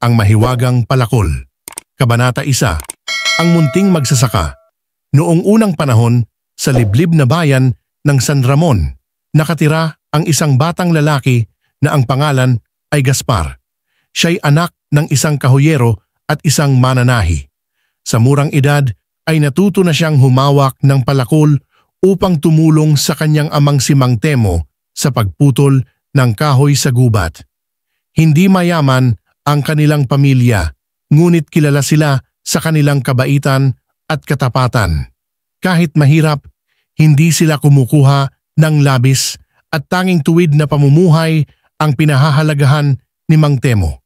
ang mahiwagang palakol. Kabanata 1. Ang munting magsasaka. Noong unang panahon, sa liblib na bayan ng San Ramon, nakatira ang isang batang lalaki na ang pangalan ay Gaspar. Siya'y anak ng isang kahuyero at isang mananahi. Sa murang edad ay natuto na siyang humawak ng palakol upang tumulong sa kanyang amang si Mang Temo sa pagputol ng kahoy sa gubat. Hindi mayaman ang kanilang pamilya, ngunit kilala sila sa kanilang kabaitan at katapatan. Kahit mahirap, hindi sila kumukuha ng labis at tanging tuwid na pamumuhay ang pinahahalagahan ni Mang Temo.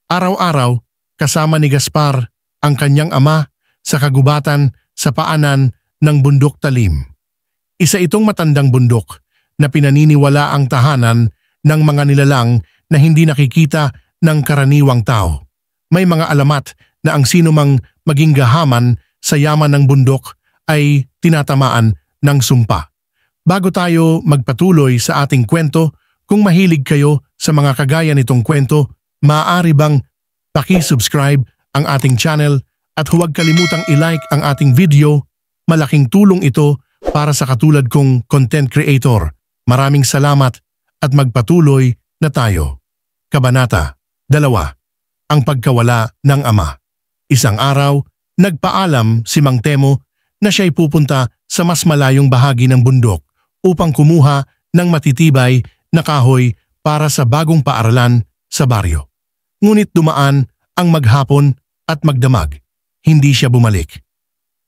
Araw-araw, kasama ni Gaspar ang kanyang ama sa kagubatan sa paanan ng bundok talim. Isa itong matandang bundok na pinaniniwala ang tahanan ng mga nilalang na hindi nakikita ng karaniwang tao. May mga alamat na ang sinumang maging gahaman sa yaman ng bundok ay tinatamaan ng sumpa. Bago tayo magpatuloy sa ating kwento, kung mahilig kayo sa mga kagaya nitong kwento, maaari bang paki-subscribe ang ating channel at huwag kalimutang i-like ang ating video. Malaking tulong ito para sa katulad kong content creator. Maraming salamat at magpatuloy na tayo. Kabanata 2. Ang pagkawala ng ama. Isang araw, nagpaalam si Mang Temo na siya'y pupunta sa mas malayong bahagi ng bundok upang kumuha ng matitibay na kahoy para sa bagong paaralan sa baryo. Ngunit dumaan ang maghapon at magdamag. Hindi siya bumalik.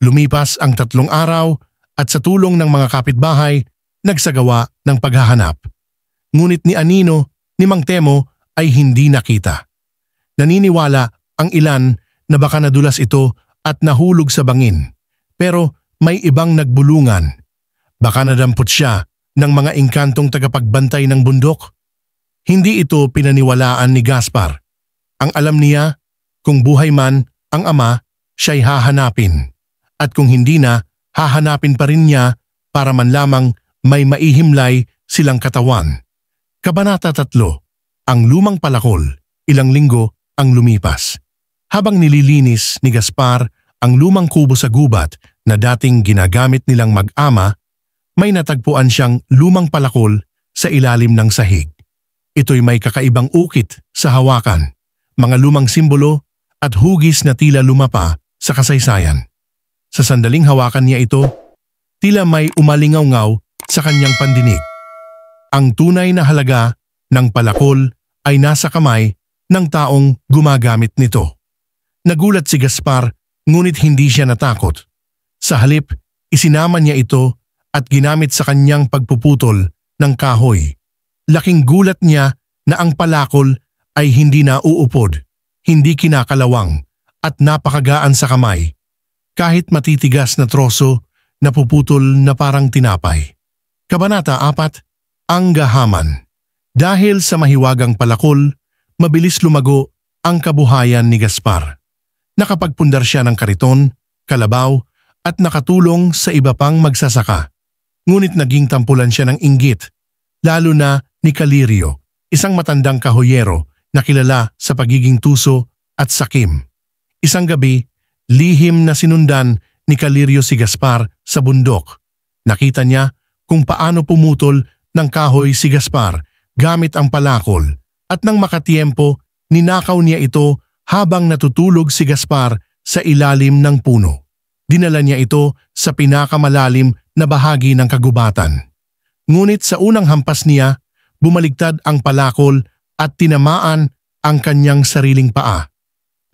Lumipas ang 3 araw at sa tulong ng mga kapitbahay, nagsagawa ng paghahanap. Ngunit ni Anino, ni Mang Temo ay hindi nakita. Naniniwala ang ilan na baka nadulas ito at nahulog sa bangin. Pero may ibang nagbulungan. Baka nadampot siya ng mga engkantong tagapagbantay ng bundok. Hindi ito pinaniwalaan ni Gaspar. Ang alam niya, kung buhay man ang ama, siya'y hahanapin. At kung hindi na, hahanapin pa rin niya para man lamang may maihimlay silang katawan. Kabanata 3. Ang lumang palakol. Ilang linggo ang lumipas. Habang nililinis ni Gaspar ang lumang kubo sa gubat na dating ginagamit nilang mag-ama, may natagpuan siyang lumang palakol sa ilalim ng sahig. Ito'y may kakaibang ukit sa hawakan, mga lumang simbolo at hugis na tila lumapa sa kasaysayan. Sa sandaling hawakan niya ito, tila may umalingaw-ngaw sa kanyang pandinig. Ang tunay na halaga ng palakol ay nasa kamay ng taong gumagamit nito. Nagulat si Gaspar, ngunit hindi siya natakot. Sa halip, isinama niya ito at ginamit sa kanyang pagpuputol ng kahoy. Laking gulat niya na ang palakol ay hindi na uupod, hindi kinakalawang at napakagaan sa kamay. Kahit matitigas na troso, napuputol na parang tinapay. Kabanata 4. Ang gahaman. Dahil sa mahiwagang palakol, mabilis lumago ang kabuhayan ni Gaspar. Nakapagpundar siya ng kariton, kalabaw at nakatulong sa iba pang magsasaka. Ngunit naging tampulan siya ng inggit, lalo na ni Calirio, isang matandang kahuyero na kilala sa pagiging tuso at sakim. Isang gabi, lihim na sinundan ni Calirio si Gaspar sa bundok. Nakita niya kung paano pumutol ng kahoy si Gaspar gamit ang palakol at nang makatiempo, ninakaw niya ito habang natutulog si Gaspar sa ilalim ng puno. Dinala niya ito sa pinakamalalim na bahagi ng kagubatan. Ngunit sa unang hampas niya, bumaligtad ang palakol at tinamaan ang kanyang sariling paa.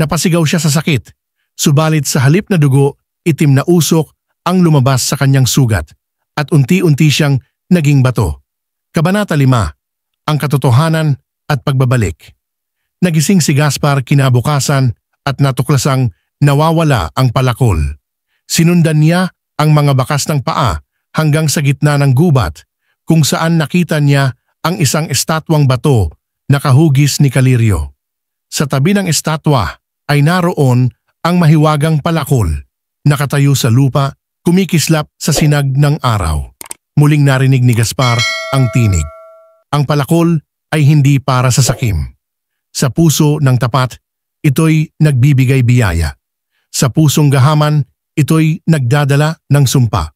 Napasigaw siya sa sakit, subalit sa halip na dugo, itim na usok ang lumabas sa kanyang sugat at unti-unti siyang naging bato. Kabanata 5. Ang katotohanan at pagbabalik. Nagising si Gaspar kinabukasan at natuklasang nawawala ang palakol. Sinundan niya ang mga bakas ng paa hanggang sa gitna ng gubat kung saan nakita niya ang isang estatwang bato na kahugis ni Calirio. Sa tabi ng estatwa ay naroon ang mahiwagang palakol, nakatayo sa lupa, kumikislap sa sinag ng araw. Muling narinig ni Gaspar ang tinig. Ang palakol ay hindi para sa sakim. Sa puso ng tapat, ito'y nagbibigay biyaya. Sa pusong gahaman, ito'y nagdadala ng sumpa.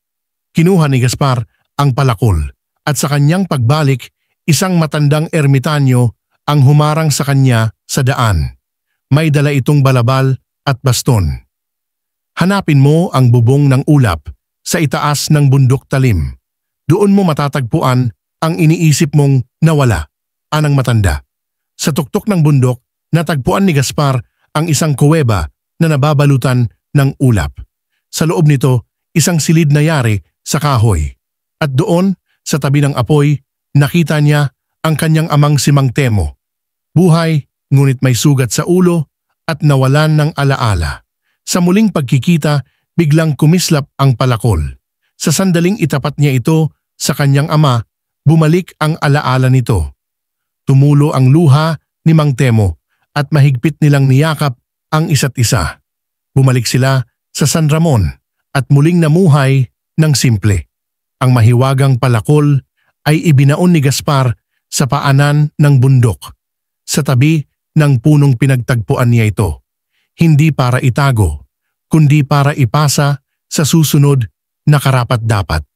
Kinuha ni Gaspar ang palakol at sa kanyang pagbalik, isang matandang ermitanyo ang humarang sa kanya sa daan. May dala itong balabal at baston. Hanapin mo ang bubong ng ulap sa itaas ng bundok talim. Doon mo matatagpuan ang iniisip mong nawala, anang matanda. Sa tuktok ng bundok, natagpuan ni Gaspar ang isang kuweba na nababalutan ng ulap. Sa loob nito, isang silid na yari sa kahoy. At doon, sa tabi ng apoy, nakita niya ang kanyang amang si Mang Temo. Buhay, ngunit may sugat sa ulo at nawalan ng alaala. Sa muling pagkikita, biglang kumislap ang palakol. Sa sandaling itapat niya ito sa kanyang ama, bumalik ang alaala nito. Tumulo ang luha ni Mang Temo at mahigpit nilang niyakap ang isa't isa. Bumalik sila sa San Ramon at muling namuhay ng simple. Ang mahiwagang palakol ay ibinaon ni Gaspar sa paanan ng bundok, sa tabi ng punong pinagtagpuan niya ito. Hindi para itago, kundi para ipasa sa susunod na karapat-dapat.